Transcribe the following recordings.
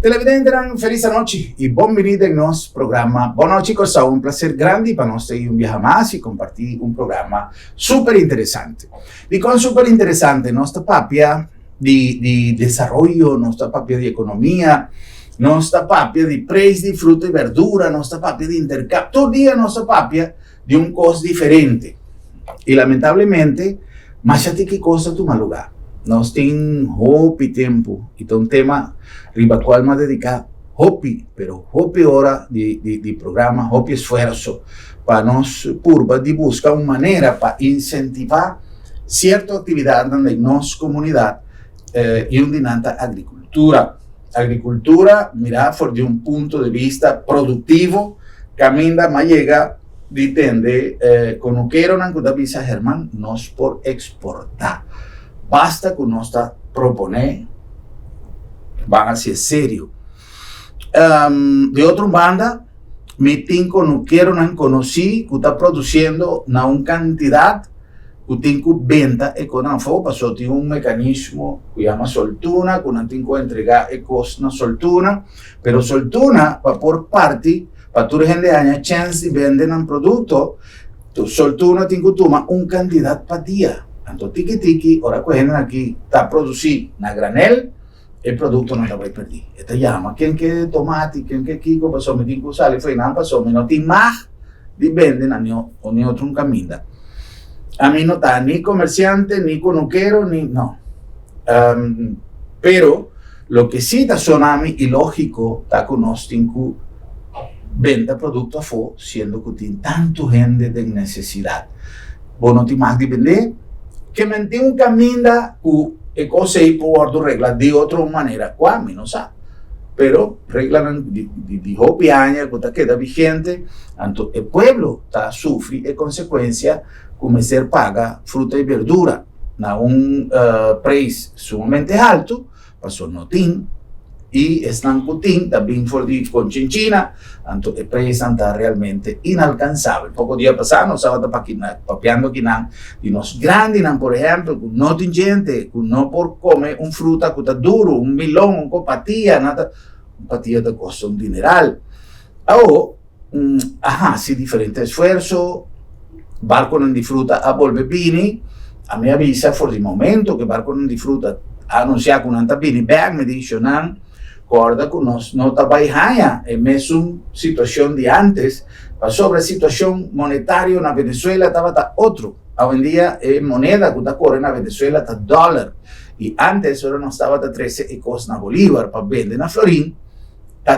Televidente, feliz noche y bienvenido en nuestro programa. Buenas noches, cosa un placer grande para nosotros un viaje más y compartir un programa súper interesante. Y con súper interesante, nuestra papia de desarrollo, nuestra papia de economía, nuestra papia de precio de fruta y verdura, nuestra papia de intercambio, todo día nuestra papia de un cosa diferente. Y lamentablemente, más allá que cosa tu mal lugar. Nós tem hopi tempo, então um tema riba qual me dedicar hopi, pero hopi hora de programa, hopi esforço para nós purba de buscar uma maneira para incentivar certa atividade na nossa comunidade e onde nanta agricultura. Agricultura, mirar de um ponto de vista produtivo, caminha, mas chega de entender, quando quero na Cudavisa Germán, nós por exportar. Basta con nuestra proponer, van a ser serio. De otra banda, mi tinco no quiero no conocí que está produciendo na una cantidad que tinco venta e con anfo pasó tiene un mecanismo que llama soltuna, que no tinco entregar e costa soltuna, pero soltuna va por parte para tu gente aña chance de vender un producto, tu soltuna tinco toma un cantidad para día. Tanto tiki, ahora que aquí está producido na granel, el producto no te va a perder. Este llama, quien que tomate, quien que kiko, pasó mi tinco sale, fue nada, pasó mi no tiene más de venden a ni otro camino. A mí no está ni comerciante, ni conuquero, ni no. Pero lo que sí está sonando y lógico, está con los tinco venta producto a fo, siendo que tiene tanto gente de necesidad. Vos no tienes más de vender, que mantiene un camino que cosa y por reglas de otra manera, cual no sabe. Pero reglas de hopi años que queda vigente, tanto el pueblo está sufre en consecuencia como ser paga fruta y verdura a un precio sumamente alto, pasó notín y están también con China, tanto el precio está realmente inalcanzable. Poco día pasado nos estaba papeando que y nos grandes, por ejemplo, que no tiene gente, que no por comer un fruta que está duro, un milón, un copatía, nada, un patía de costo un dineral. Ahora, si diferente esfuerzo, barco non disfruta a volver bini, a me avisa por el momento que barco non disfruta anunciar con un bini, bag me dice, corda que nos no está baijaya, es una situación de antes, sobre la situación monetaria en Venezuela estaba otro. Hoy en día moneda que está corriendo en Venezuela está dólar. Y antes ahora no estaba a 13 y cosas en bolívar para vender en florín,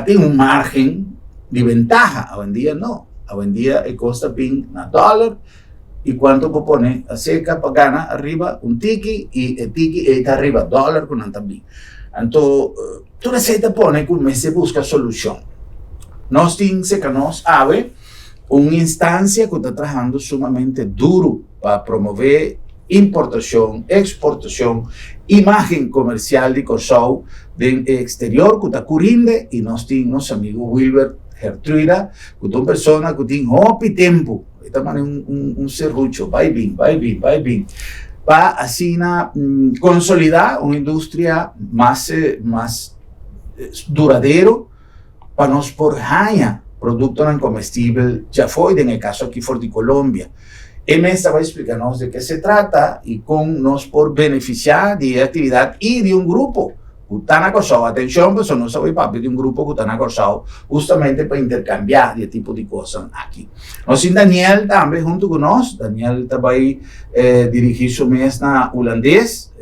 tiene un margen de ventaja. Hoy en día no. Hoy en día el costa pin en dólar y cuánto propone acerca para gana arriba un tiki y el tiki está arriba dólar con un también. Entonces, tú necesitas poner que un mes se busca solución. Nos dice que nos abre una instancia que está trabajando sumamente duro para promover importación, exportación, imagen comercial de Cosau del exterior que está cubriendo y nos tiene nuestro amigo Wilber Gertruida, que es una persona que tiene hopi tiempo. Esta manera un serrucho, va y bien. Para así consolidar una industria más duradero para nos por haya producto no comestible ya fue en el caso aquí de Colombia. Él me estaba explicando de qué se trata y con nos por beneficiar de actividad y de un grupo están acosados, atención, pues no soy papi de un grupo que están acosados justamente para intercambiar de tipo de cosas aquí. Nós em Daniel também junto con nós, Daniel também dirigir su mês na holandês,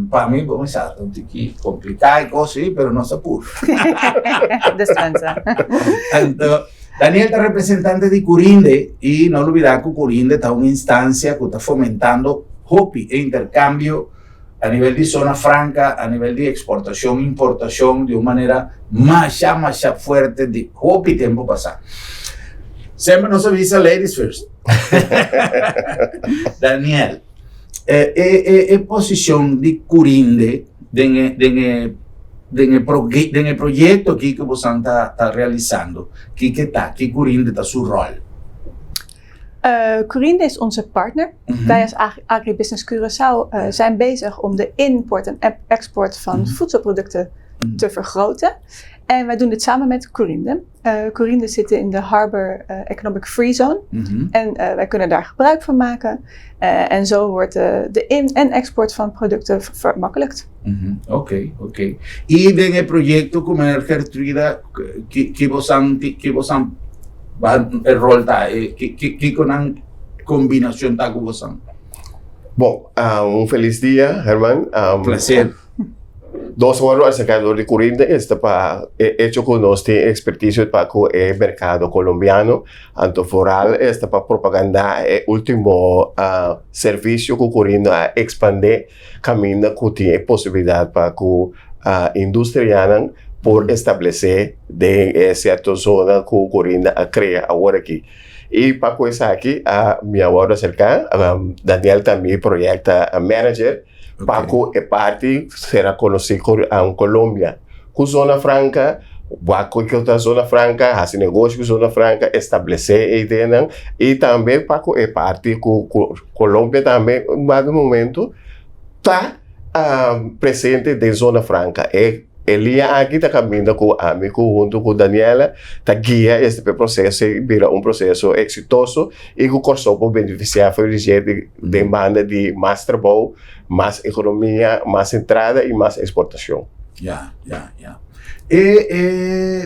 para mim, vamos dizer, tem que complicar e coisas, mas não se apura. Descansa. Então, Daniel está representante de Curinde e não olvidar que o Curinde está uma instância que está fomentando hobby e intercambio a nível de zona franca, a nível de exportação e importação de uma maneira mais forte de hobby tempo passado. Sempre nos avisa ladies first. Daniel, posição de Curinde nel progetto che você está realizando, que Curinde está seu rol? Curinde is onze partner. Wij als Agribusiness Curaçao zijn bezig om de import en export van voedselproducten te vergroten. En wij doen dit samen met Curinde. Curinde zit in de Harbor Economic Free Zone. En wij kunnen daar gebruik van maken. En zo wordt de in- en export van producten vermakkelijkt. Ok. E nel progetto come Gertruida, che você rol tá, que com a combinação tá com você? Bom, feliz dia, Herman. Prazer. Nós somos acercador de Curinde, está para hecho que nós tem expertise para o mercado colombiano, anto foral está para propaganda último serviço que Curinde a expandir, caminho que tem possibilidade para a indústria por estabelecer de certa zona que o Curinde cria agora aqui. E para coisa aqui, a minha hora acerca, Daniel também projeta manager. Paco é parte será conhecido em Colômbia. Com zona franca, Paco que outra zona franca, faz negócio com zona franca, estabelecer a ideia. E também Paco é parte com Colômbia também, no momento, está presente de zona franca. Ele aqui está caminhando com o amigo, junto com Daniela, está guia este processo, vira processo exitoso e que o Corso pode beneficiar de demanda de mais trabalho, mais economia, mais entrada e mais exportação. Ya.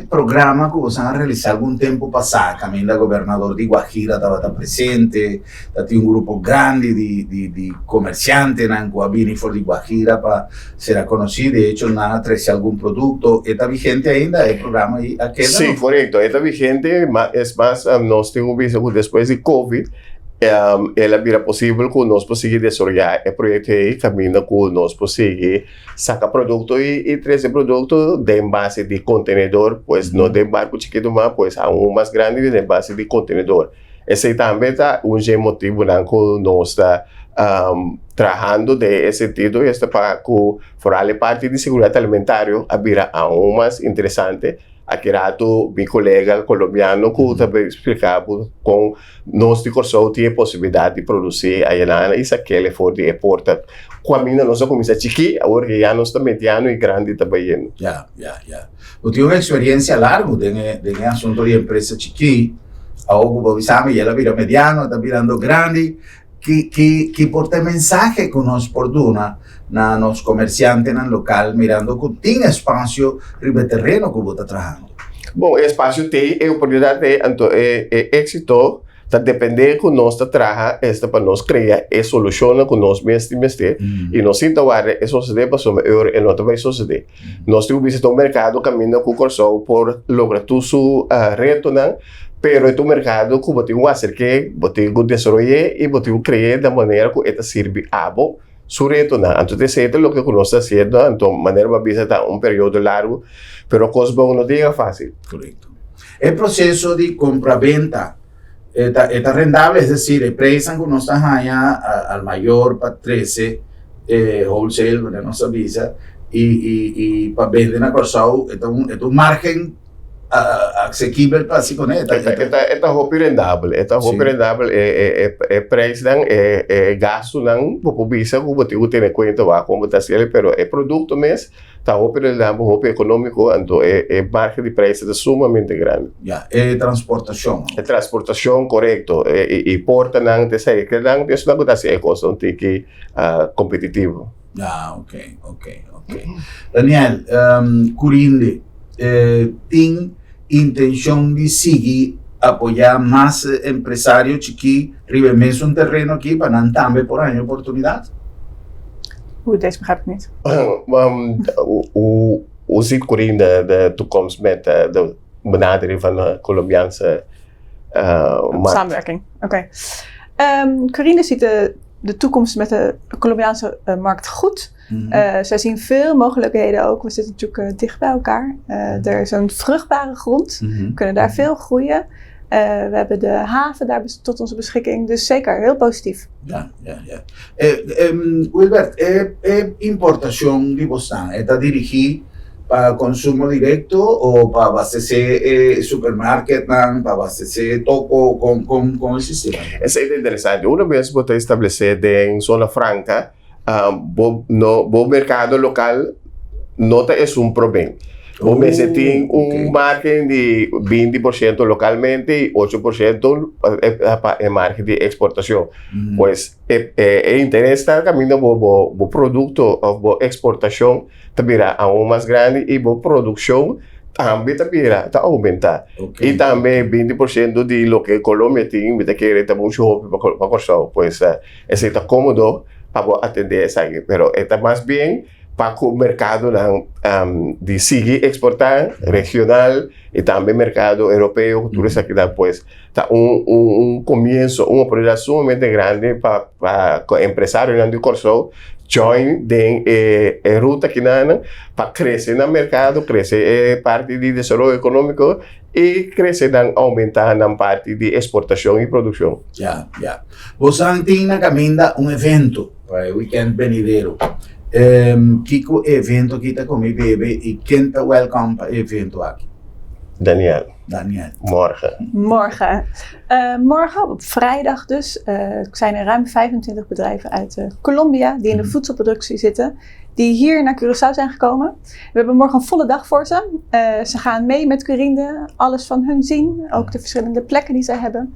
Programa que você realizou algum tempo passado, caminho governador de Guajira estava presente, tinha grupo grande de comerciantes na Coabini for de Guajira para ser conhecido, de hecho, nada trazer algum produto, está vigente ainda o programa aí aquele? Sim, correto, está vigente, es mais, nós temos visto que depois de Covid, ela vira possível que nós possamos desenvolver o projeto aí, caminho que nós possamos sacar produto e trazer produto de base de contenedor, pois não de barco chiquito, mas pois aún mais grande de base de contenedor. Esse também está motivo que nós está trabalhando de sentido, este para que for parte de segurança alimentar, a vira aún mais interessante. Aqui rato, meu colega colombiano que também explicava com nós de Corso tinha possibilidade de produzir a Yanana e isso que ele for de exportar. Quando nós começamos aqui, agora já nós estamos mediano e grande também. Ya. Eu tive uma experiência larga de assunto de empresa chiqui, algo que sabe, ela vira mediano, está virando grande, que porta mensagem que nós portuna na nos comerciantes no local, mirando que tem espaço ribe terreno que você está trabalhando. Bom, espaço tem oportunidade, então êxito, está dependendo que nós trabalhamos, esta para nós criar a solução que nós mesmos e nós sinta agora é suceder para somos euro e não vai suceder. Nós temos visto o mercado caminhando com o Corso por lograr tudo seu retorno. Pero é um mercado que você tem que fazer que você desenvolver e você criar da maneira que ele serve a você, su retorno. Entonces, esto es lo que uno está haciendo, de manera más visitar un periodo largo, pero cosas no diga fácil. Correcto. El proceso de compra-venta está rentable, es decir, el precio que uno está allá al mayor para 13 wholesale, no se avisa, y para vender a Corso, es un margen asequible para si con esta. Esta hobby rendável, preço gasto não populista como tem que ter em conta va como está sendo, pero é produto mesmo, tá hobby rendável, hobby econômico, então margem de preço é sumamente grande. Ya, transportação. Transportação, correto, e porta não te sei que não isso não acontece é coisa tem que competitivo. Ah, ok. Daniel, Curinde, tem intenção de seguir apoiar mais empresários que rivemos um terreno aqui para não também por aí oportunidade? Deze begrijp ik niet. Hoe ziet Corine de toekomst met de benadering van de Colombiaanse markt? Samenwerking, oké. Corine ziet de toekomst met de Colombiaanse markt goed. Zij zien veel mogelijkheden ook. We zitten natuurlijk dicht bij elkaar. Er is een vruchtbare grond. We kunnen daar veel groeien. We hebben de haven daar tot onze beschikking. Dus zeker, heel positief. Ja. Wilbert, importação de Boston está dirigida para consumo directo ou para abastecer supermarket, para abastecer toco com esse sistema? Isso é interessante. Uma vez você estabelecer em Zona Franca, o mercado local não é problema. Você tem marketing de 20% localmente e 8% é marketing de exportação. Pois é interessante caminho o produto ou exportação também é mais grande e a produção também está aumentar. E também 20% de lo que Colômbia tem, você quer ter muito roupa para cortar. Pois é cômodo para atender isso aí. Mas é mais bem para o mercado de seguir exportar regional e também mercado europeu, tudo isso aqui depois está começo, uma oportunidade sumamente grande para empresários de Corso join den ruta que para crescer no mercado, crescer parte de desenvolvimento econômico e crescer aumentar na parte de exportação e produção. Você tem na caminha evento para o weekend venideiro. Que evento que está com bebê e quem está welcome para o evento aqui? Daniel. Morgen op vrijdag dus zijn er ruim 25 bedrijven uit Colombia die in de voedselproductie zitten, die hier naar Curaçao zijn gekomen. We hebben morgen een volle dag voor ze. Ze gaan mee met Corinde, alles van hun zien, ook de verschillende plekken die zij hebben.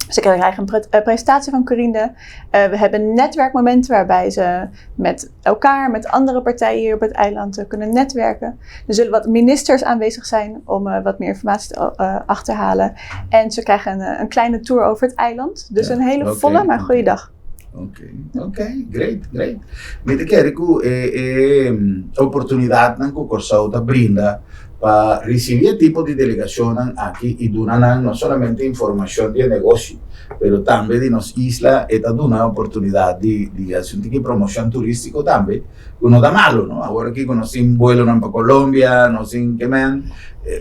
Ze krijgen een presentatie van Corinde. We hebben netwerkmomenten waarbij ze met elkaar, met andere partijen hier op het eiland kunnen netwerken. Er zullen wat ministers aanwezig zijn om wat meer informatie te achterhalen. En ze krijgen een kleine tour over het eiland. Dus een hele volle, maar goede dag. Great. Mete que oportunidad na Curaçao ta brinda para recibir tipo de delegación aquí y donar no solamente información de negocio, pero también de nos isla esta una oportunidad de hacer un promoción turístico también. Uno da malo, ¿no? Ahora aquí conocen vuelo para Colombia, no sin que man,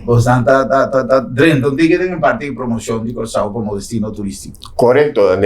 vos está dentro de en parte de promoción de Curaçao como destino turístico. Correcto,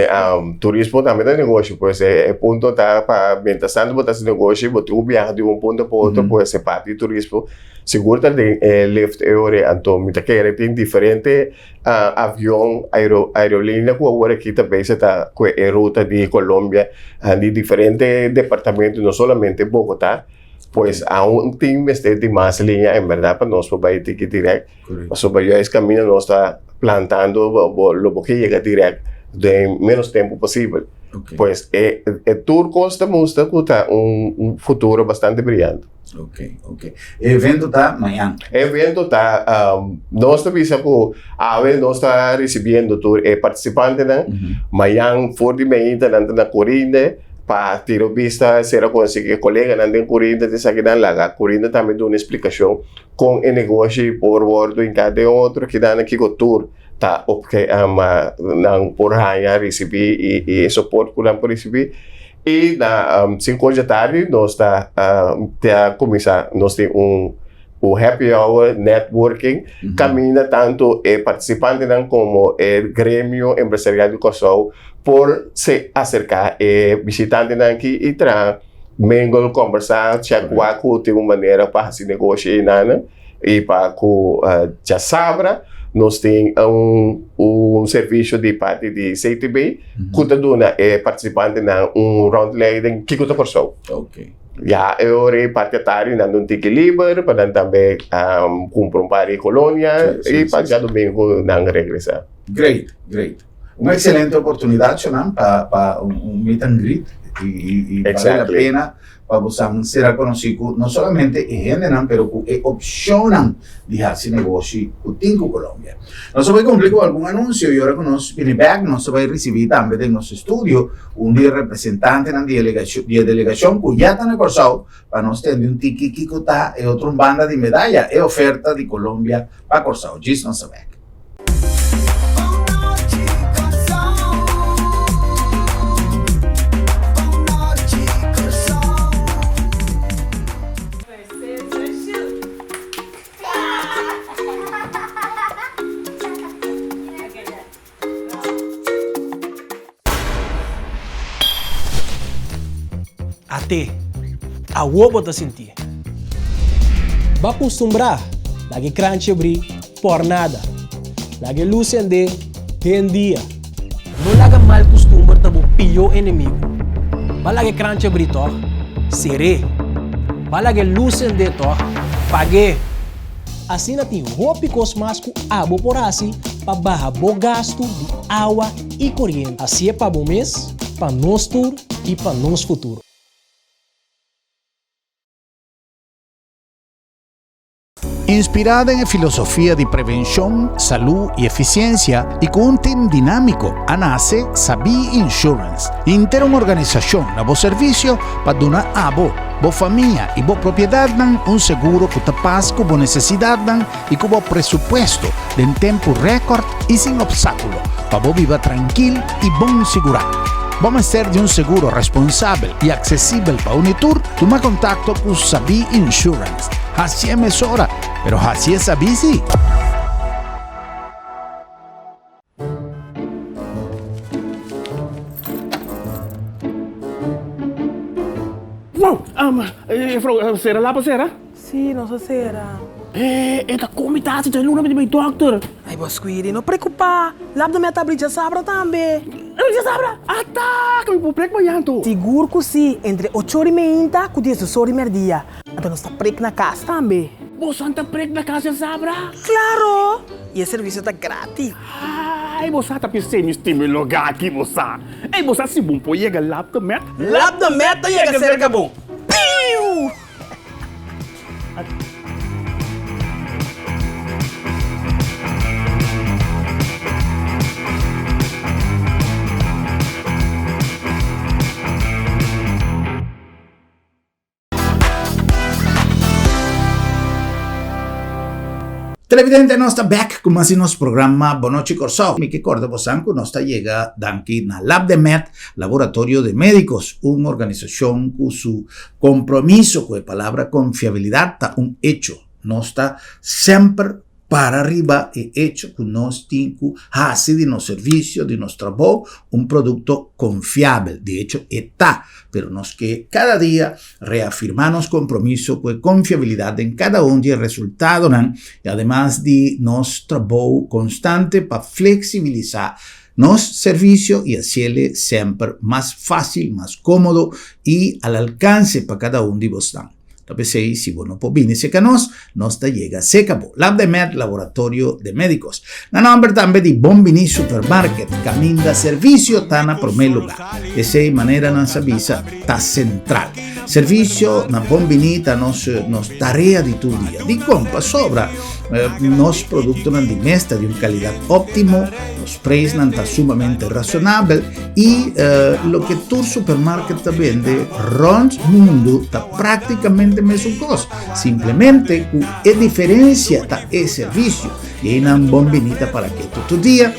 turismo también es negocio, pues el punto está para mientras tanto vos haces negocio, vos tú viajas de un punto para otro, pues es parte de turismo. Seguro que lift euro anto mita que tem diferente avião aerolínea que agora aqui também está com a ruta de Colômbia de diferentes departamentos, não solamente Bogotá, pues aún tem de mais linha em verdade para nós para ir direto. Mas sobre esse caminho nós está plantando o que chega direto em menos tempo possível. Pues el tour costa muestra un futuro bastante brillante. Ok. El evento está mañana. El evento está, nós avisa que a vez nós está recibiendo tour participantes, mañana for de meita na Corinde, para ter vista será conseguir colega na Corinde de sair lá. Corinde também dá uma explicação com o negócio por bordo em cada outro que dá aqui o tour. Tá ok nang porhaya recebi e support ko lang po recebi e na 5 da tarde nós tá começar nós tem happy hour networking caminha tanto participante como grêmio empresarial de Curaçao por se acercar visitante aqui e tra mingle conversar check com de uma maneira para se negociar e para já sabra. Nós temos serviço de parte de CTB, que dona participante na round leiding que está Curaçao. Já eu participar na um ticket livre para também comprar colônia e para já domingo não regressar. Great. Uma excelente oportunidade para meet and greet e vale a pena para ser conocido no solamente generan, pero que opcionan dejarse negocio en Colombia. Nos voy a cumplir con algún anuncio y ahora con nos viene back, nos va a recibir también en nuestro estudio un representante de delegación que ya está en el Corsao para nos tener un tiki kikota y otro banda de medalla y oferta de Colombia para Corsao. Gis nos back. Até, a uovo tá sentir. Va acostumbrar, lagi crunch abrir, por nada. Lagi luz ende, dia. Não laga mal costume tá o pior inimigo. Va lagi crunch abrir to, seré. Va lagi luz ende to, pague. Assim na tem roupa cosmasco abo por assim, para barrar o gasto de água e corrente. Assim é para o mês, para nós tur e para nós futuro. Inspirada en filosofía de prevención, salud y eficiencia y con un team dinámico, nace Sabi Insurance. Inter una organización, nuevo servicio para donar a vos familia y vos propiedad dan un seguro que te pasa con necesidad dan y con presupuesto en tiempo récord y sin obstáculo para vos vivir tranquilo y bon segurado. Vamos a ser de un seguro responsable y accesible para Unitur. Toma contacto con Sabi Insurance. Así es mesora, pero así es Sabi sí. Wow, será lá para será? Sì, non so se era. Esta comitação tem luna de meu doctor. Ai, Bosquiri, não preocupa. Labda minha tablita sabra também. Não já sabra? Tá, que me prego amanhã tu. Seguro que sim, entre 8h30 e 10h dia. Então nós está prego na casa também. Você está prego na casa sabra? Claro! E o serviço está grátis. Ai, você está pensando em lugar aqui, você. Ei, você se bom pode chegar lá da meta. Labda meta chega cerca bom. Piu! Televidente nostra back come si nos programma Bonochi Corsao. Mi ricordo posanco nostra llega danki na Lab de Med, Laboratorio de Médicos, una organización con su compromiso con la palabra confiabilidad está un hecho. No está siempre para arriba e hecho que nos tinku hace de nuestro servicio, de nuestro trabajo, un producto confiable. De hecho, está, pero nos que cada día reafirmamos compromiso con confiabilidad en cada uno de resultados, y además de nuestro trabajo constante para flexibilizar nuestro servicio y hacerle siempre más fácil, más cómodo y al alcance para cada uno de vosotros. Entonces, si vos no podés venir a nos te llega Secabo, Lab de Med, Laboratorio de Médicos. Na nombre también de Bombini Supermarket, caminda servicio tana por primer lugar. De esa manera nos avisa ta central. Servicio na Bombini ta nos tarea de tu día. Di compa sobra nos productos de mesta de una calidad óptimo, los precios ta sumamente razonable y lo que tu supermarket te vende rond mundo ta prácticamente mesmo costo. Simplemente es diferencia ta el servicio y una bombinita para que tu día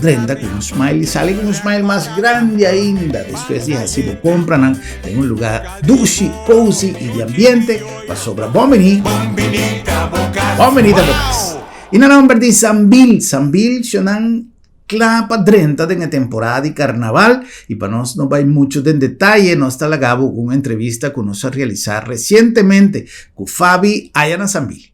brenda con un smile y sale con un smile más grande ainda. Después de así lo compran en un lugar dulce, cozy y de ambiente para sobra bombinita bocas. Y na nombre de Sambil sonan clapa 30 de la temporada de carnaval y para nos no va mucho en detalle, nos está lagabo con una entrevista que nos ha realizado recientemente con Fabi Ayana Sambil.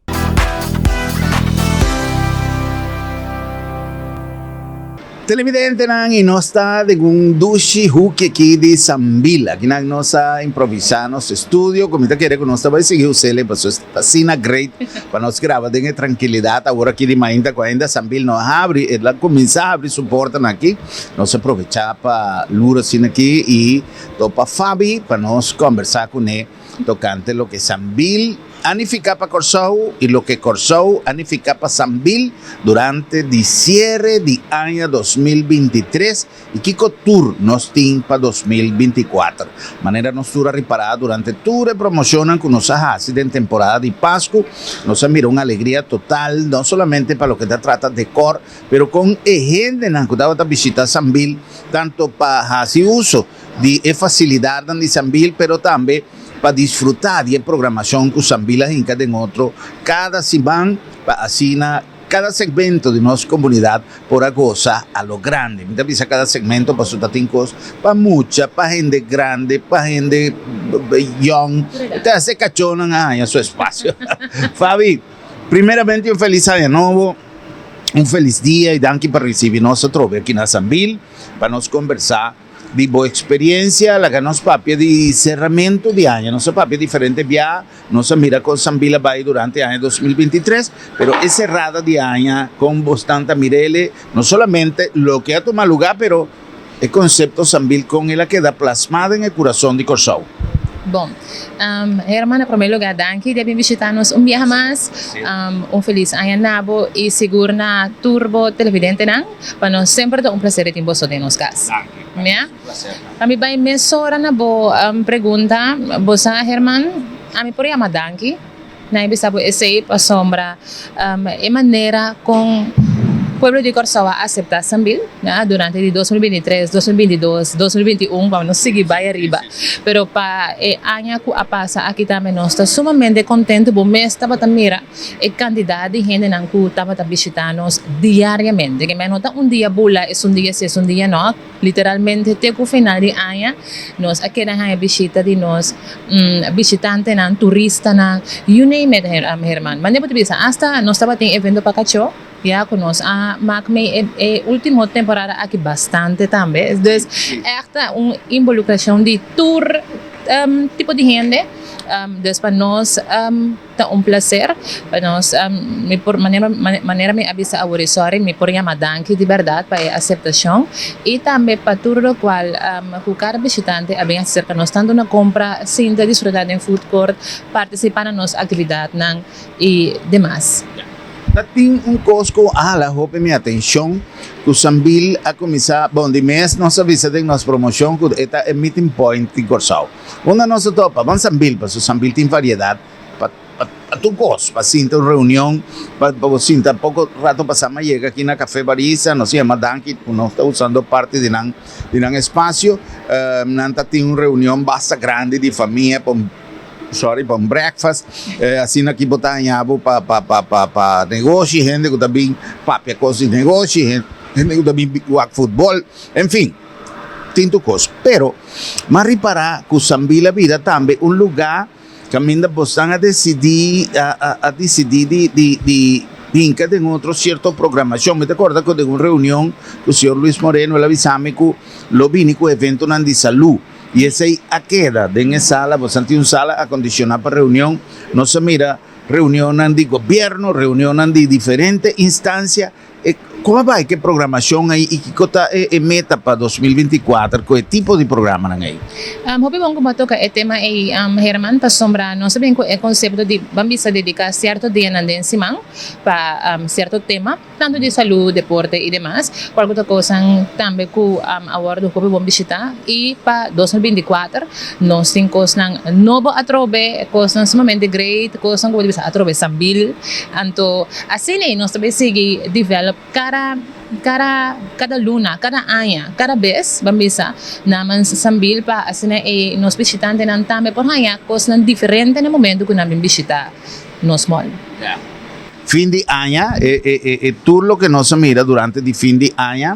Televidente nang inosta de un dushi huki aqui de Sambil. Aqui na nossa improvisar nosso estúdio. Como está querendo que nós vai seguir o cele para sua vacina great para nós gravar de tranquilidade. Agora aqui de manhã com ainda Sambil não abre, ela começa a abrir suporte aqui. Nós aproveitar para lura assim aqui e topa Fabi para nós conversar com ele tocante lo que Sambil anifica para Corsou y lo que Corsou anifica para Sambil durante el cierre de año 2023 y Kiko Tour nos tiene para 2024. Manera nos tour reparada durante tour de promocionan con nos hace en temporada de Pascua. Nos mira una alegría total, no solamente para lo que te trata de cor, pero con gente que va a visitar Sambil, tanto para hacer uso de facilidad de Sambil, pero también para disfrutar de programación que Sambil Inca en otro cada semana para asignar cada segmento de nuestra comunidad por goza a lo grande. Mira, visa cada segmento para sus tatincos, para mucha, para gente grande, para gente young. Te hace cachonan a su espacio. Fabi, primeramente un feliz año nuevo, un feliz día y danke para recibir nosotros aquí en Sambil para nos conversar de boa experiência, la que nos papia de cerramento de año, nos papia diferente via, nos mira con Sambil vai durante el año 2023, pero es cerrada de año con bastante mirele, no solamente lo que ha tomado lugar, pero el concepto Sambil con el que queda plasmado en el corazón de Corsou. Bom, Herman, em primeiro lugar, danke de visitar-nos dia mais. Feliz ano novo e seguro na Turbo Televidente, não? Para nós sempre é prazer ter você em nosso caso. Né? Kami vai mesora na boa pergunta, você, Herman, a mim por aí danke. Na ibig esse para sombra maneira com Pueblo de Corsou acepta Sambil durante 2023, 2022, 2021, vamos seguir vai arriba. Pero para año que passa aqui também nós está sumamente contente, bom mês estava mira a quantidade de gente que estava visitando-nos diariamente. Que menos dia bula, é dia sim, dia não. Literalmente até o final de ano nós aqui na visita de nós visitante nan turista nan you name it, Herman. Mas depois bisa hasta nós estava tem evento para cachorro. Ya conosco a Macme última temporada aqui bastante também. Então, é uma involucração de tour tipo de gente. Então, para nós é prazer. Para nós, por maneira me avisa a Urisori, me por chamar danke de verdade para a aceitação. E também para tudo o qual cada visitante vem acerca nós tanto na compra, sinta desfrutar em food court, participar na nossa atividade e demais. Tem cosco la hope minha atenção que o Sambil a começar bom de mês nós avisa de nossa promoção que é meeting point de Corsou. Uma nossa topa vamos Sambil para o Sambil tem variedade para tu gosto para sinta uma reunião para você sinta pouco rato passar mais chega aqui na Café Barisa nós chama Danke nós está usando parte de nan espaço nanta tem uma reunião bastante grande de família para um breakfast, assim aqui botar em abo para negócio, gente que também papia coisa de negócio, gente que também joga futebol, enfim, tem tudo coisa. Pero, mas reparar que o Sambil vida também um lugar que ainda estão a decidir de Inca tem outra certa programação. Me recordo que de uma reunião com o senhor Luis Moreno, ele avisou-me que lo vini com o evento de saúde. Y esa a queda de en sala, pues ante una sala acondicionada para reunión, no se mira reunión de gobierno, reunión de diferentes instancias. ¿Cómo va? ¿Qué programación hay? ¿Y qué meta para 2024? ¿Qué tipo de programa hay? Hobi bom como toca o tema Herman para sombra não sabem o conceito de vamos dedicar certo dia na semana para certo tema tanto de saúde, deporte e demais qualquer coisa também que agora do hobi bom visitar e para 2024 nós temos coisas novo atrobe coisas sumamente great coisas que podemos atrobe Sambil então assim nós também seguir develop cada luna, cada ano, cada vez, vamos naman sa Sambil pa asina nos visitantes nan também por hanya coisas diferentes no momento que nós visita nos mall. Yeah. Fin de año, todo lo que nos mira durante el fin de año,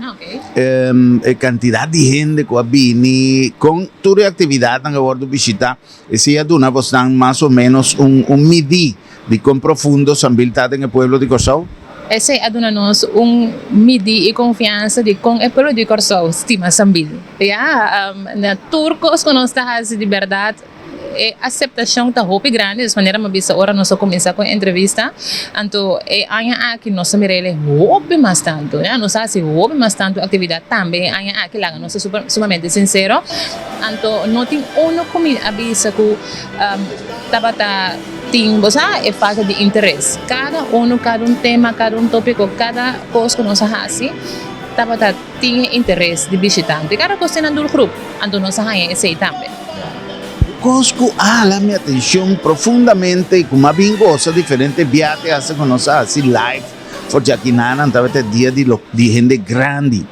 cantidad de gente que viene con toda actividad que a visitar, ese duna más o menos un midi de con profundo Sambil en el pueblo de Corsou. esse aduna-nos midi e confiança de com é pelo de Corsou, estima Sambil. Na turcos que nós está de verdade, a aceitação está muito grande, de maneira que bisa ora nós começar com a entrevista, então anya aqui nós mirele muito mais tanto, nós assim muito mais tanto atividade também anya aqui lá nós sumamente sincero, então não tem comida avisa que tabata tem é falta de interesse, cada tema, cada tópico, cada coisa que nós fazemos tabata tem interesse de visitante, cada coisa na do grupo, então nós fazemos esse também. Cosco mi atención profundamente y como bien goza diferentes viajes hace conocer así live por Jaquinana antavete día de gente grande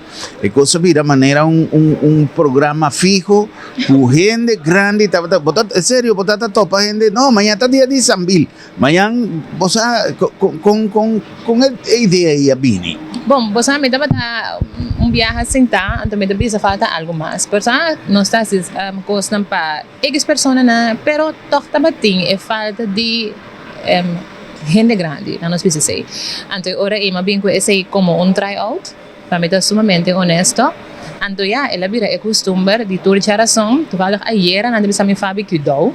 y cosa mira manera un programa fijo con gente grande en serio botata topa gente no mañana está día de Sambil mañana o sea con idea y abini. Bom, você me dá viaje assim tá, então me dá falta algo mais. Por isso, não está se costam para X pessoas na, pero toch também tem falta de gente grande, não nos precisa ser. Então, ora eu me com esse como tryout, para me dar sumamente honesto. Então, ela vira costume de toda geração, tu fala ayer, não deve ser me Fabi que dou.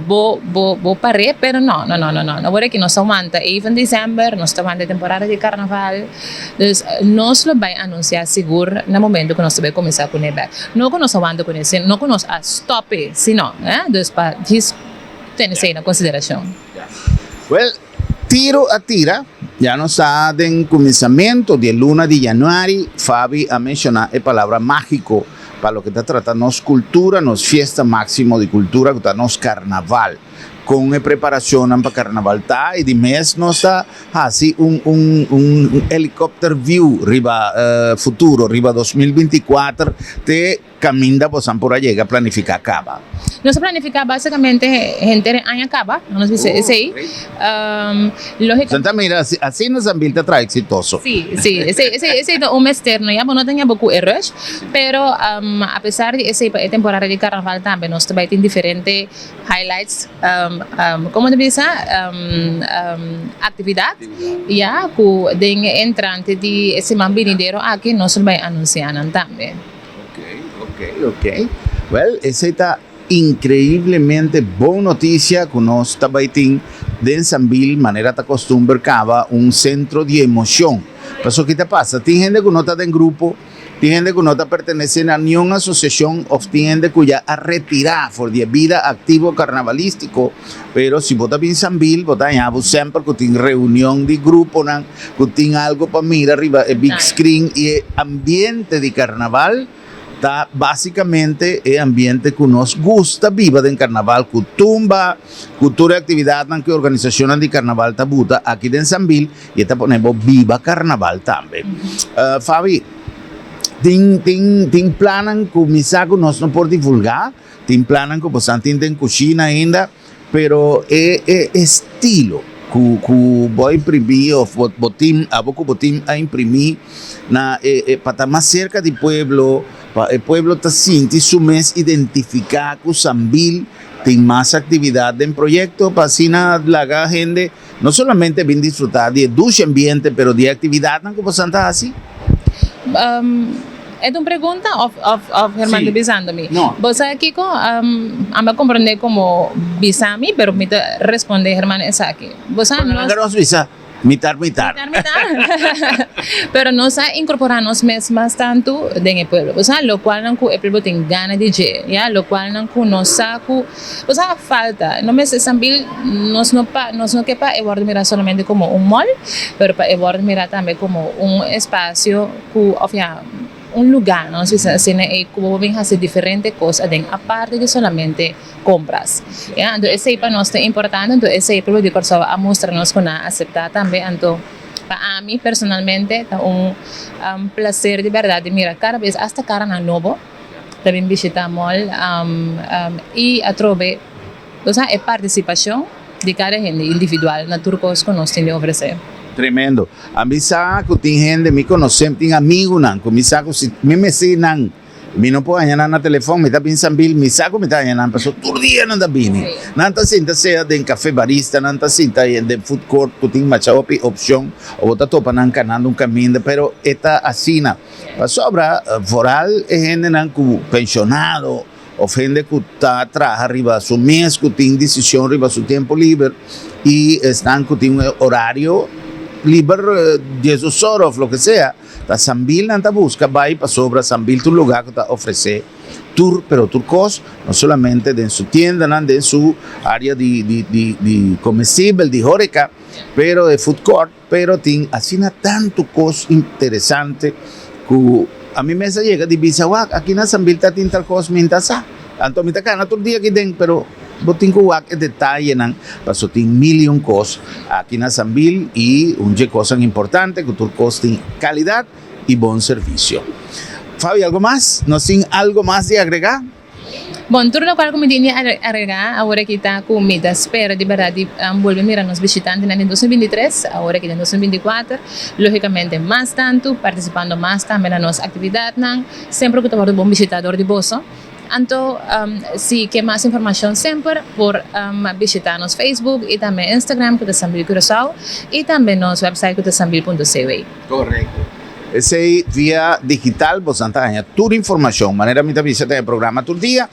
Vou parar, pero não. Agora que nós estamos even dezembro, nós estamos na temporada de carnaval, então nós vamos anunciar seguro no momento que nós vamos começar com ele. Não que nós estamos com ele, não que nós stop, senão, então para isso tem que ser na consideração. Well, tiro a tira, ya nos está en comenzamiento de luna de januari, Fabi a mencionar la palabra mágico. Para lo que está tratando nos cultura, nos fiesta máximo de cultura, que está nos carnaval. Con preparación para carnaval y de mes nos está así un helicóptero view riba futuro, riba 2024 te camina por allá llega a planificar acaba. Nós planificar basicamente gente em acaba, nós dice esse lógico. Santa mira, assim nos ambiente trae exitoso. Sí, esse é um externo, já não tem pouco erros, pero apesar de essa temporada de carnaval também nós também tem diferentes highlights, como te diz, atividade, já com den entrante de esse mambinideiro aqui nós vai anunciar também. Ok. Well, esa está increíblemente buena noticia que nos está baiting de Sambil, manera ta costumbre cava un centro de emoción. Pero ¿qué te pasa? Tiene gente que no está en grupo, tiene gente que no pertenece a ninguna asociación, o tiene gente que ya ha retirado por de vida activo carnavalístico, pero si vota bien Sambil, vota ya siempre que tiene reunión de grupo, que tiene algo para mirar arriba, el big screen y el ambiente de carnaval. Está básicamente el ambiente que nos gusta viva del carnaval, cultura y actividad que organizaciones de carnaval tabuta aquí en Sambil y esta ponemos viva carnaval también. Fabi, ¿tin planan comenzar con nosotros por divulgar? ¿Tin planan como santin en cocina ainda? Pero estilo que voy a imprimir o botín a imprimir para estar más cerca del pueblo. El pueblo está sintiendo su mes identificar que Sambil tiene más actividad en proyecto para así la gente no solamente bien disfrutar de dulce ambiente, pero de actividad como Santa así. É uma pergunta of Herman bisando-me. No. Você Kiko, amba compreender como bisami, pero me responder Herman essa aqui. Você não Mitar. Pero nós incorporamos mesmo tanto dentro do pueblo. Lo cual não o pueblo tem gana de ir, ya, lo cual não nos saco, falta. No me Sambil nós não quer para mirar solamente como mall, pero para mirar também como espaço que lugar, não sei se como vem fazer diferentes coisas, aparte de solamente compras. Então, esse para nós é importante, então esse é de Corsou a mostrar-nos que aceitar também. Então, para mim, personalmente, é prazer de verdade, mira, cada vez, hasta cara na novo, também visitamos e a trove, a participação de cada gente individual na turcos que nós temos a oferecer. Tremendo. A mí sabe que tiene gente, me conocen, tiene amigos, que me sabe que me mesinan Mi no puedo añanar na teléfono, me está pensando Bill, mi saco me está añanar, pasó todo día nanda bini. Nanta sinta sea de café barista, nanta sinta de food court, kuting machaopi opción, o bota topa nan canando un camino, pero esta asina. Sobra, foral es gente nan ku pensionado, o gente que está trabaja arriba su mes, que tiene decisión arriba su tiempo libre, y están que tienen horario libre, 10 horas, lo que sea. La Sambil nanta busca, va y para sobra Sambil tu lugar que te ofrece tour, pero tour cost, no solamente en su tienda, en su área de comestible, de horeca, pero de food court, pero tiene así tanto cosa interesante que a mí me llega de Bisahuac, aquí en Sambil está tal cosa, mientras tanto me está cana todo día aquí dentro, pero botin ko wak e detalle nan pasoting million cos aquí en Sambil y un cosa importante que tu costing calidad y buen servicio. Fabi, ¿algo más? ¿No sin algo más de agregar? Bom, turno qual como tinha agregar, agora que está com meta espera de verdade volver mirar nos visitantes em 2023, agora que em 2024, logicamente mais tanto, participando mais também na nossa atividade, sempre que estamos bom visitador de bolso. Então, se quer mais informação sempre por visitar nosso Facebook e também Instagram, que é Sambil Curaçao, e também nosso website, que é sambil.cv. Correcto. Ese vía digital, vos antaña, toda información, manera mi visita de programa todo día.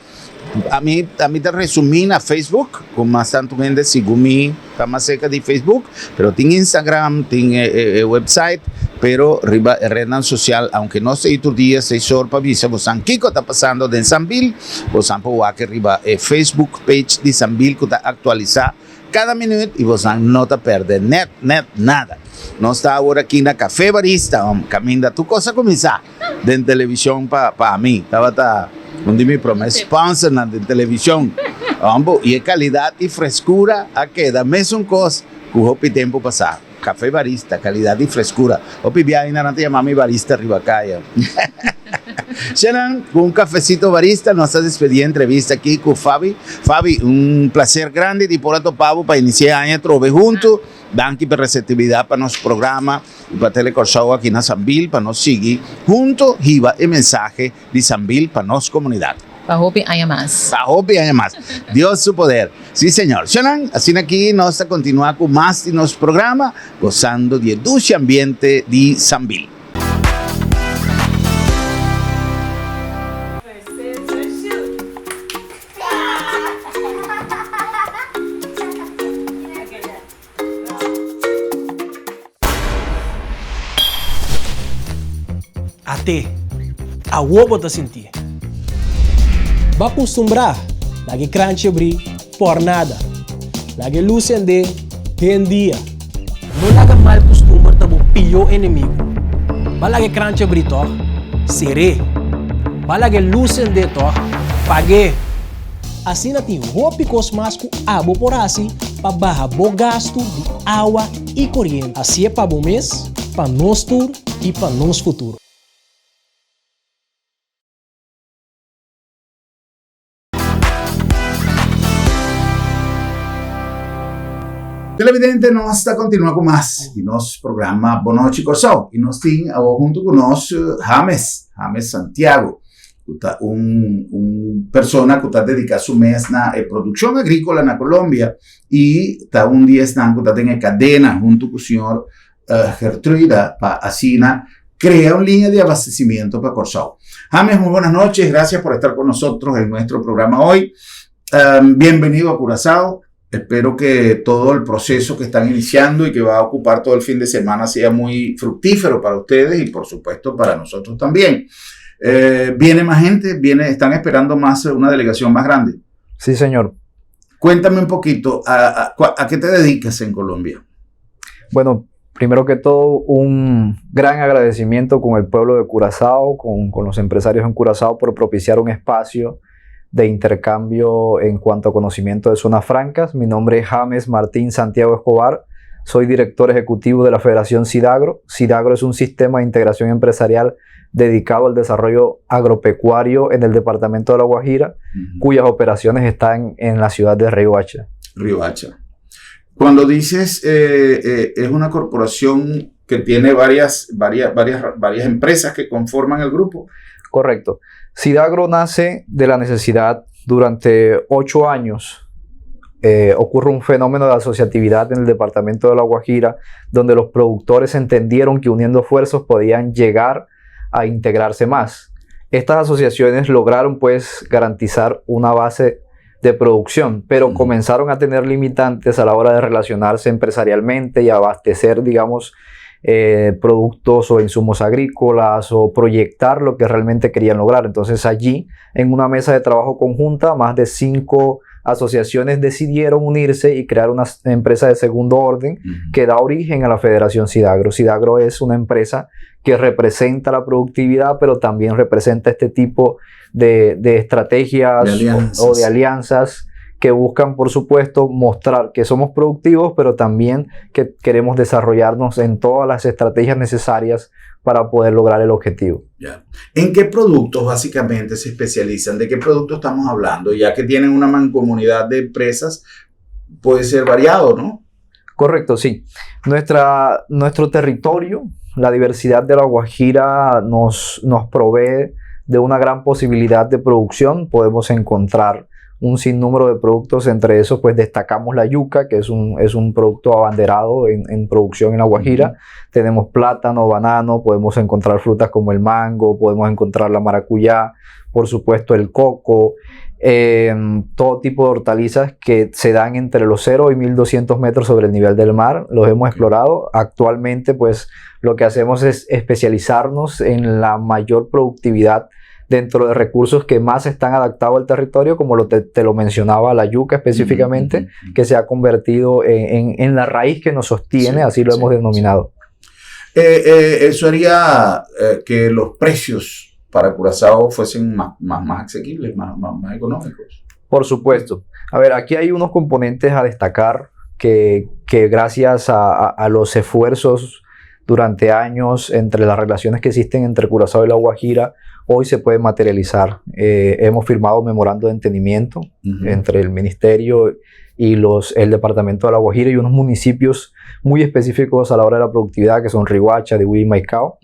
A mí te resumí en Facebook, con más tanto gente sigo mi cama seca de Facebook, pero tiene Instagram, tiene website, pero arriba red social, aunque no sé todo día 6 horas para visa, vos san Kiko está pasando de Sambil, vos san po que arriba Facebook page de Sambil que está actualizada cada minuto y vos san no te perde nada. No está ahora aquí en la Café Barista, camina tu cosa comienza de televisión para mí. Estaba donde mi promesa sponsor de televisión. Y calidad y frescura a que dame un cos que hopi tiempo pasar. Café Barista, calidad y frescura. Hopi viaje na te llama mi barista arriba calle. Shannon, un cafecito barista, nos has despedido entrevista aquí con Fabi. Fabi, un placer grande de por pavo para iniciar año trove juntos. Danke por receptividad para nuestro programa y para Telecorshow aquí en Sambil, para nos seguir juntos y va el mensaje de Sambil para nuestra comunidad. Para hopi haya más. Para hopi haya más. Dios su poder. Sí, señor. Shannon, así aquí nos a continuar con más de nuestro programa, gozando de dulce ambiente de Sambil. Até a wobo ta sentir. Va acostumbrar, lagi crunch abrir, por nada. Lagi luz ende, dia. Não laga mal costume tabo pior inimigo. Va lagi crunch abrir to, seré. Va lagi luz ende to, pague. Assim tem roupa cosmasco abo por assim, para barra bo gasto de água e corrente. Assim é para bom mês, para nós tur e para nosso futuro. Televidente, nós está continuando com mais de nosso programa Boa Noite Corsao. E nós temos junto conosco James Santiago, persona que está dedicada a su mês na produção agrícola na Colômbia e está dia que está em cadena junto com o senhor Gertruida para asina crea una línea de abastecimiento para Corsao. James, muy buenas noches, gracias por estar con nosotros en nuestro programa hoy. Bienvenido a Curazao. Espero que todo el proceso que están iniciando y que va a ocupar todo el fin de semana sea muy fructífero para ustedes y por supuesto para nosotros también. ¿Viene más gente? ¿Están esperando más una delegación más grande? Sí, señor. Cuéntame un poquito, ¿a qué te dedicas en Colombia? Bueno, primero que todo, un gran agradecimiento con el pueblo de Curazao, con los empresarios en Curazao por propiciar un espacio de intercambio en cuanto a conocimiento de zonas francas. Mi nombre es James Martín Santiago Escobar, soy director ejecutivo de la Federación SIDAGRO. SIDAGRO es un sistema de integración empresarial dedicado al desarrollo agropecuario en el departamento de La Guajira, cuyas operaciones están en la ciudad de Riohacha. Riohacha. Cuando dices es una corporación que tiene varias empresas que conforman el grupo. Correcto. Sidagro nace de la necesidad. Durante 8 años ocurre un fenómeno de asociatividad en el departamento de La Guajira, donde los productores entendieron que uniendo esfuerzos podían llegar a integrarse más. Estas asociaciones lograron pues garantizar una base de producción, pero comenzaron a tener limitantes a la hora de relacionarse empresarialmente y abastecer, digamos, productos o insumos agrícolas o proyectar lo que realmente querían lograr. Entonces allí, en una mesa de trabajo conjunta, más de 5 asociaciones decidieron unirse y crear una empresa de segundo orden que da origen a la Federación Sidagro. Sidagro es una empresa que representa la productividad, pero también representa este tipo de estrategias o de alianzas que buscan, por supuesto, mostrar que somos productivos, pero también que queremos desarrollarnos en todas las estrategias necesarias para poder lograr el objetivo. Ya. ¿En qué productos básicamente se especializan? ¿De qué productos estamos hablando? Ya que tienen una mancomunidad de empresas, puede ser variado, ¿no? Correcto, sí. Nuestro territorio, la diversidad de La Guajira nos provee de una gran posibilidad de producción. Podemos encontrar un sinnúmero de productos, entre esos pues destacamos la yuca, que es un producto abanderado en producción en La Guajira. Tenemos plátano, banano, podemos encontrar frutas como el mango, podemos encontrar la maracuyá, por supuesto el coco, todo tipo de hortalizas que se dan entre los 0 y 1200 metros sobre el nivel del mar. Los hemos explorado. Actualmente pues lo que hacemos es especializarnos en la mayor productividad dentro de recursos que más están adaptados al territorio, como te lo mencionaba, la yuca específicamente, que se ha convertido en la raíz que nos sostiene, así lo hemos denominado. Eso haría que los precios para Curazao fuesen más asequibles, más económicos. Por supuesto. A ver, aquí hay unos componentes a destacar que gracias a los esfuerzos durante años entre las relaciones que existen entre Curazao y La Guajira, hoy se puede materializar. Hemos firmado memorando de entendimiento entre el ministerio y el departamento de La Guajira y unos municipios muy específicos a la hora de la productividad, que son Riohacha, Dihuí y Maicao.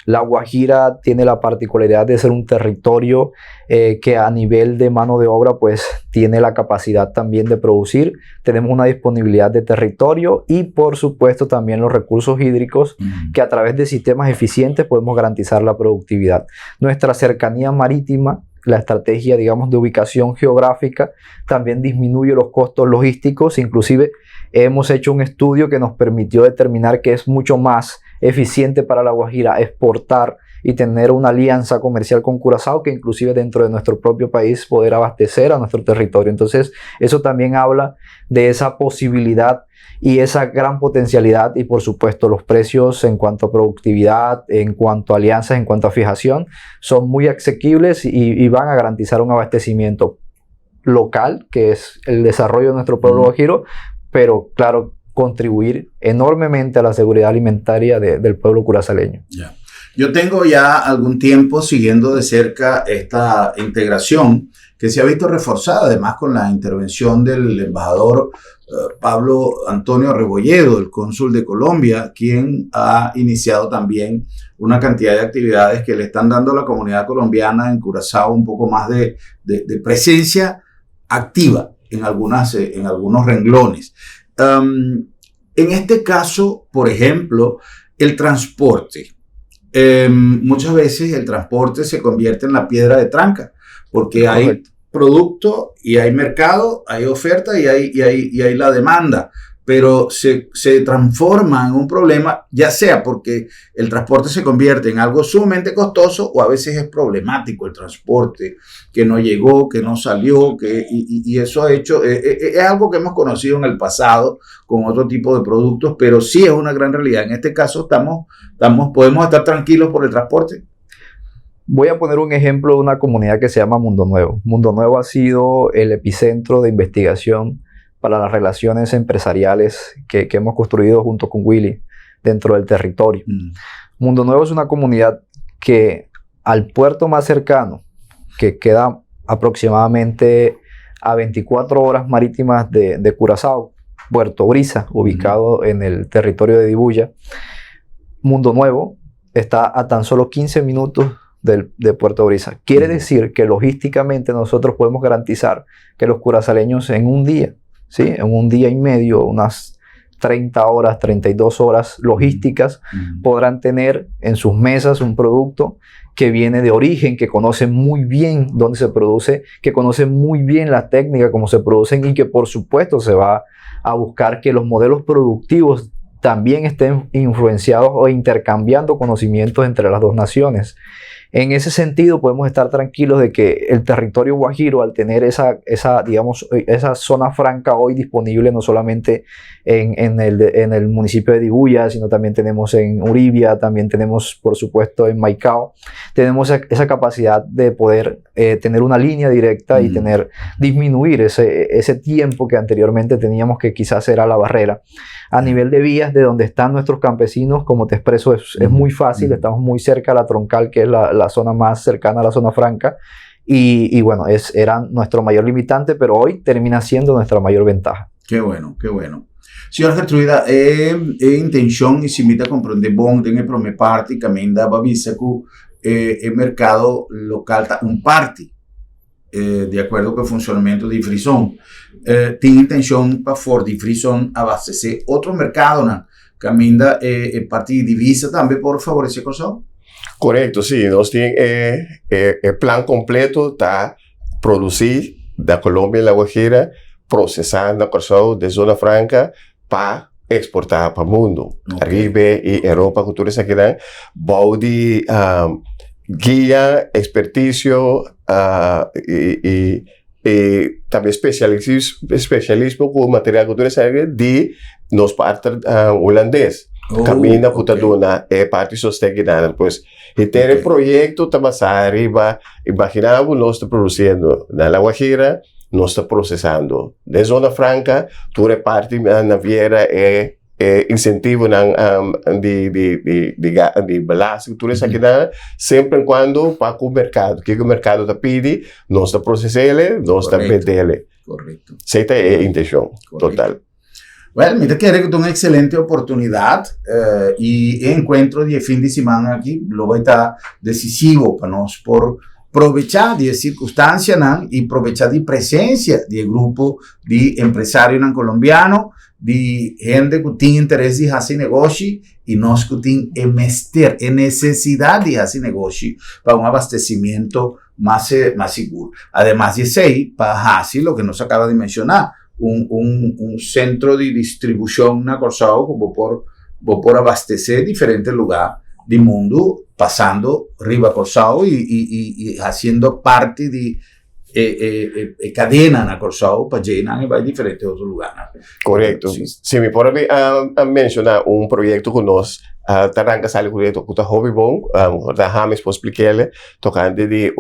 La Guajira tiene la particularidad de ser un territorio que a nivel de mano de obra pues tiene la capacidad también de producir. Tenemos una disponibilidad de territorio y por supuesto también los recursos hídricos que a través de sistemas eficientes podemos garantizar la productividad. Nuestra cercanía marítima, la estrategia, digamos, de ubicación geográfica, también disminuye los costos logísticos. Inclusive hemos hecho un estudio que nos permitió determinar que es mucho más eficiente para La Guajira exportar y tener una alianza comercial con Curazao que inclusive dentro de nuestro propio país poder abastecer a nuestro territorio. Entonces eso también habla de esa posibilidad y esa gran potencialidad, y por supuesto los precios en cuanto a productividad, en cuanto a alianzas, en cuanto a fijación, son muy asequibles y van a garantizar un abastecimiento local, que es el desarrollo de nuestro pueblo guajiro, pero claro, contribuir enormemente a la seguridad alimentaria del pueblo curazaleño. Yeah. Yo tengo ya algún tiempo siguiendo de cerca esta integración que se ha visto reforzada además con la intervención del embajador Pablo Antonio Rebolledo, el cónsul de Colombia, quien ha iniciado también una cantidad de actividades que le están dando a la comunidad colombiana en Curazao un poco más de presencia activa en algunos renglones. En este caso, por ejemplo, el transporte. Muchas veces el transporte se convierte en la piedra de tranca, porque hay producto y hay mercado, hay oferta y hay la demanda, pero se transforma en un problema, ya sea porque el transporte se convierte en algo sumamente costoso o a veces es problemático el transporte, que no llegó, que no salió, y eso ha hecho, es algo que hemos conocido en el pasado con otro tipo de productos, pero sí es una gran realidad. En este caso podemos estar tranquilos por el transporte. Voy a poner un ejemplo de una comunidad que se llama Mundo Nuevo. Mundo Nuevo ha sido el epicentro de investigación para las relaciones empresariales que hemos construido junto con Willy dentro del territorio. Mundo Nuevo es una comunidad que al puerto más cercano, que queda aproximadamente a 24 horas marítimas de Curazao, Puerto Brisa, ubicado en el territorio de Dibuya, Mundo Nuevo está a tan solo 15 minutos de Puerto Brisa. Quiere decir que logísticamente nosotros podemos garantizar que los curazaleños en un día, ¿sí? En un día y medio, unas 30 horas, 32 horas logísticas, podrán tener en sus mesas un producto que viene de origen, que conocen muy bien dónde se produce, que conocen muy bien la técnica, cómo se producen, y que por supuesto se va a buscar que los modelos productivos también estén influenciados o intercambiando conocimientos entre las dos naciones. En ese sentido, podemos estar tranquilos de que el territorio guajiro, al tener esa zona franca hoy disponible, no solamente en el municipio de Dibuya, sino también tenemos en Uribia, también tenemos, por supuesto, en Maicao, tenemos esa capacidad de poder tener una línea directa y disminuir ese tiempo que anteriormente teníamos, que quizás era la barrera. A nivel de vías, de donde están nuestros campesinos, como te expreso, es muy fácil. Estamos muy cerca a la troncal, que es la zona más cercana a la zona franca, y bueno, era nuestro mayor limitante, pero hoy termina siendo nuestra mayor ventaja. Qué bueno, qué bueno. Senhora Gertruida, intención, y se invita a comprender bom, tem a primeira parte, também da babisa que o mercado local está parte, de acordo com o funcionamento de Frison. Tem intenção para fora de Frison abastecer outro mercado, né? Caminda parte de divisa também, por favorecer coisa? Correcto, sí. Nós temos el plan completo para producir da Colômbia e La Guajira, processar na coisa de Zona Franca para exportar para o mundo. Caribe e Europa, culturas aqui, bode guia, expertício e também especialismo com material culturas de nos partes holandês. Camina putaduna parte sostenida, pues, e ter projeto também arriba, imaginamos nós está produzindo na La Guajira, nós está processando de Zona Franca, toda parte na viera incentivo de balanço, tudo isso aqui sempre quando para o mercado, que o mercado está pedindo, nós está processando, nós está vendendo. Correto. Essa é a intenção total. Bueno, mira que es una excelente oportunidad y encuentro de fin de semana aquí lo va a estar decisivo para nosotros por aprovechar de circunstancias y aprovechar de presencia del grupo de empresarios colombianos, de gente que tiene interés de hacer negocio y nos que tienen necesidad de hacer negocio para un abastecimiento más seguro. Además de ese, para hacer lo que nos acaba de mencionar, un centro de distribución na Corsao como por abastecer diferentes lugares del mundo, pasando arriba Corsao y haciendo parte de cadena na Corsao para llenar y diferentes otros lugares. Correcto. Si me puedo mencionar un proyecto con nosotros, Taranca sale com o que hobby bom, da James para explicar, tocando de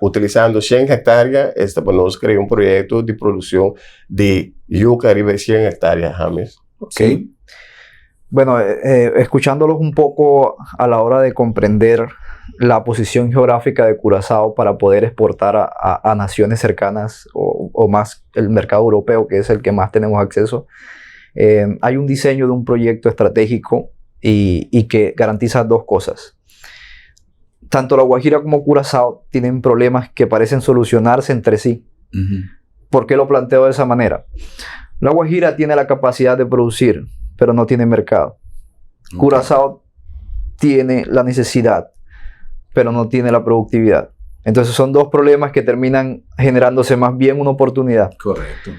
utilizando 100 hectáreas, para nós criar um projeto de produção de yuca arriba de 100 hectáreas, James. Okay. Bueno, escuchándolos un poco a la hora de comprender la posición geográfica de Curazao para poder exportar a naciones cercanas o más el mercado europeo, que es el que más tenemos acceso. Hay un diseño de un proyecto estratégico y que garantiza dos cosas. Tanto La Guajira como Curazao tienen problemas que parecen solucionarse entre sí. ¿Por qué lo planteo de esa manera? La Guajira tiene la capacidad de producir, pero no tiene mercado. Curazao tiene la necesidad, pero no tiene la productividad. Entonces son dos problemas que terminan generándose más bien una oportunidad. Correcto.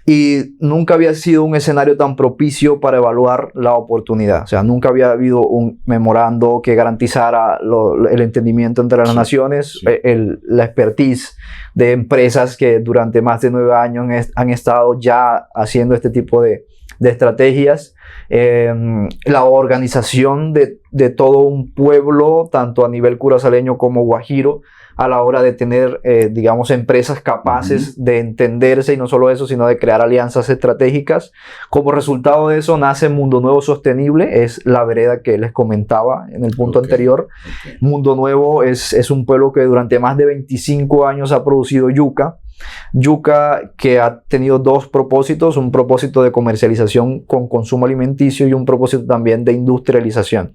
Y nunca había sido un escenario tan propicio para evaluar la oportunidad. O sea, nunca había habido un memorando que garantizara el entendimiento entre las naciones, la expertise de empresas que durante más de 9 años han estado ya haciendo este tipo de estrategias, la organización de todo un pueblo, tanto a nivel curazaleño como guajiro, a la hora de tener, digamos, empresas capaces de entenderse, y no solo eso, sino de crear alianzas estratégicas. Como resultado de eso nace Mundo Nuevo Sostenible, es la vereda que les comentaba en el punto anterior. Mundo Nuevo es un pueblo que durante más de 25 años ha producido yuca, Yuca que ha tenido dos propósitos, un propósito de comercialización con consumo alimenticio y un propósito también de industrialización.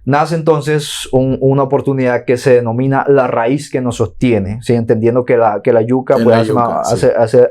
Nace entonces una oportunidad que se denomina la raíz que nos sostiene, ¿sí? Entendiendo que la yuca hace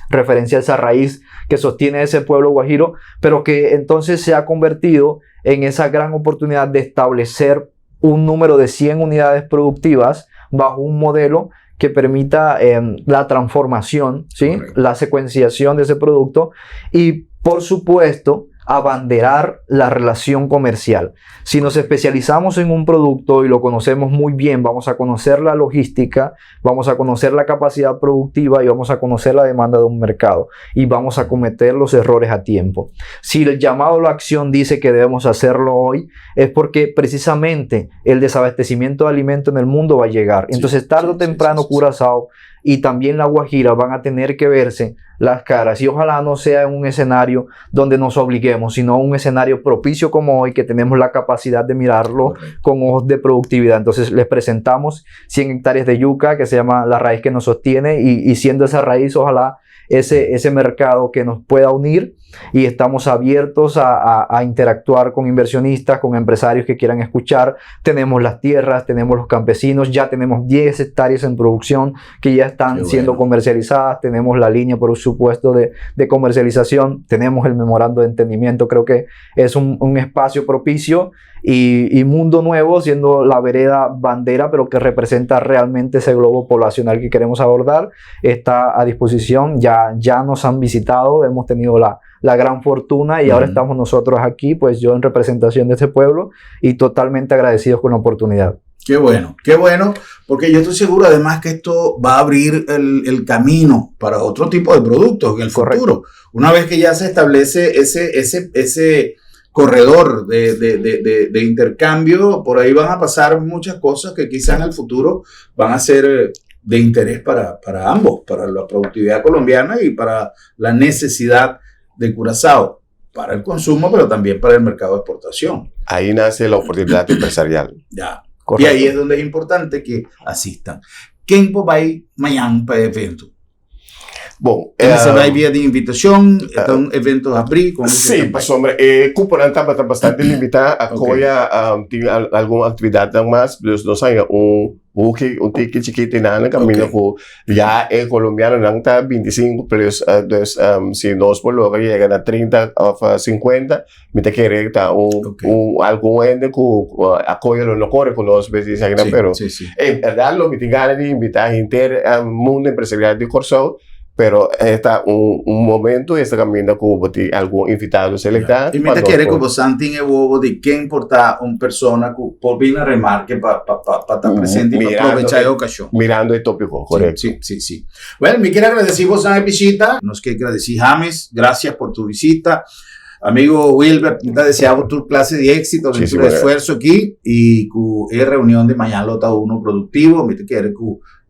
referencia a esa raíz que sostiene ese pueblo guajiro, pero que entonces se ha convertido en esa gran oportunidad de establecer un número de 100 unidades productivas bajo un modelo que permita la transformación, ¿sí? La secuenciación de ese producto y, por supuesto, abanderar la relación comercial. Si nos especializamos en un producto y lo conocemos muy bien, vamos a conocer la logística, vamos a conocer la capacidad productiva y vamos a conocer la demanda de un mercado y vamos a cometer los errores a tiempo. Si el llamado a la acción dice que debemos hacerlo hoy, es porque precisamente el desabastecimiento de alimentos en el mundo va a llegar. Entonces, tarde o temprano, Curazao y también La Guajira van a tener que verse las caras y ojalá no sea un escenario donde nos obliguemos, sino un escenario propicio como hoy que tenemos la capacidad de mirarlo con ojos de productividad. Entonces les presentamos 100 hectáreas de yuca que se llama la raíz que nos sostiene y siendo esa raíz ojalá ese mercado que nos pueda unir y estamos abiertos a interactuar con inversionistas, con empresarios que quieran escuchar. Tenemos las tierras, tenemos los campesinos, ya tenemos 10 hectáreas en producción que ya están siendo comercializadas, tenemos la línea por supuesto de comercialización, tenemos el memorando de entendimiento. Creo que es un espacio propicio y mundo nuevo, siendo la vereda bandera, pero que representa realmente ese globo poblacional que queremos abordar. Está a disposición, ya nos han visitado, hemos tenido la gran fortuna y ahora estamos nosotros aquí, pues yo en representación de este pueblo y totalmente agradecidos con la oportunidad. Qué bueno, porque yo estoy seguro además que esto va a abrir el camino para otro tipo de productos en el futuro. Una vez que ya se establece ese corredor de intercambio, por ahí van a pasar muchas cosas que quizás en el futuro van a ser de interés para ambos, para la productividad colombiana y para la necesidad de Curazao, para el consumo, pero también para el mercado de exportación. Ahí nace la oportunidad empresarial. Ya. Correcto. Y ahí es donde es importante que asistan. ¿Quién va a ir mañana para el evento? Bom, você vai via de invitação, então eventos abrir? Sim, hombre, cupo está bastante limitado, acolha tem alguma atividade mais, não sei, ticket chiquito na camino ko ya colombiano não está 25 plus se nós por logo chega a 30 ou 50 me te querer tá algum ende ko acolha lo corre com nós vezes ainda pero en verdad lo me tem ganas de invitar a gente mundo empresarial de Curazao. Pero está un momento está cambiando como algún invitado selectado. Y me te quiere que vos santin el huevo de qué importa una persona por bien a remarque para estar presente y para aprovechar la ocasión. Mirando el tópico, correcto. Sí. Bueno, me quiero agradecer vos a la visita. Nos quiero agradecer James, gracias por tu visita. Amigo Wilber, te deseamos tu clase de éxito, de tu esfuerzo aquí y tu reunión de mañana lota 1 productivo. Me te quiero que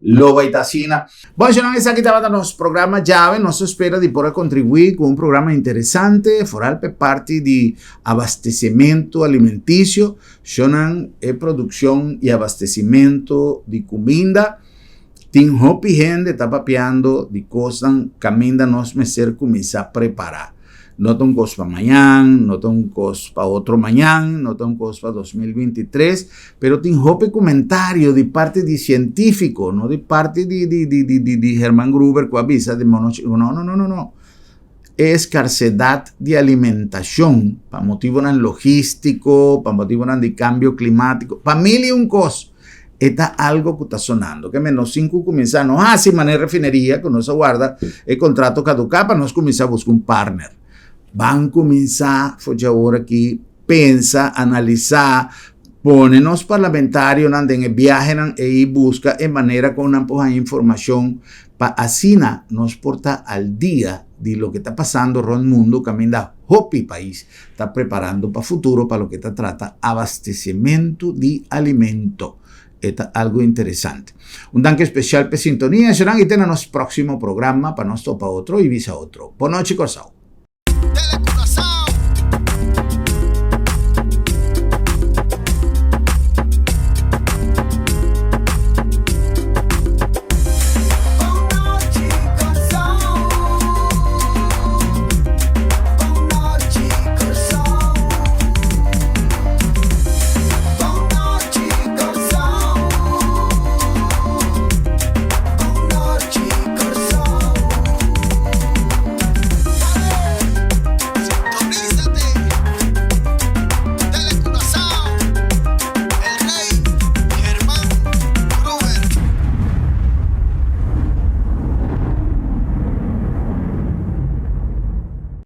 Loba Itacina. Bom, senão esse aqui estava no nosso programa Jave, nossa espera de poder contribuir com programa interessante, foral per parte de abastecimento alimentício, xonan produção e abastecimento de comida. Tem hopi gente está papeando de coisas caminda nós meser começar a preparar. No te un costo para mañana, no te un costo para otro mañana, no te un costo para 2023, pero te hope comentario de parte de científico, no de parte de Germán Gruber que avisa de monochico. No. Escasez de alimentación, para motivo logístico, para motivo de cambio climático, para mil y un cosas. Está algo que está sonando, que menos 5 comienzan, si maneja refinería, que no se guarda el contrato caducar, para nos comenzar a buscar un partner. Van começar, foi agora aqui, pensa, analisar, pone nos parlamentarios en el viaje y busca en manera con una información para así nos porta al día de lo que está pasando en el mundo, camina hopi país, está preparando para futuro, para lo que está trata abastecimiento de alimento. Esto es algo interesante. Un danke especial por sintonía, serán y tenemos próximo programa para nosotros, para otro y visa otro. Boa noite, Curazao.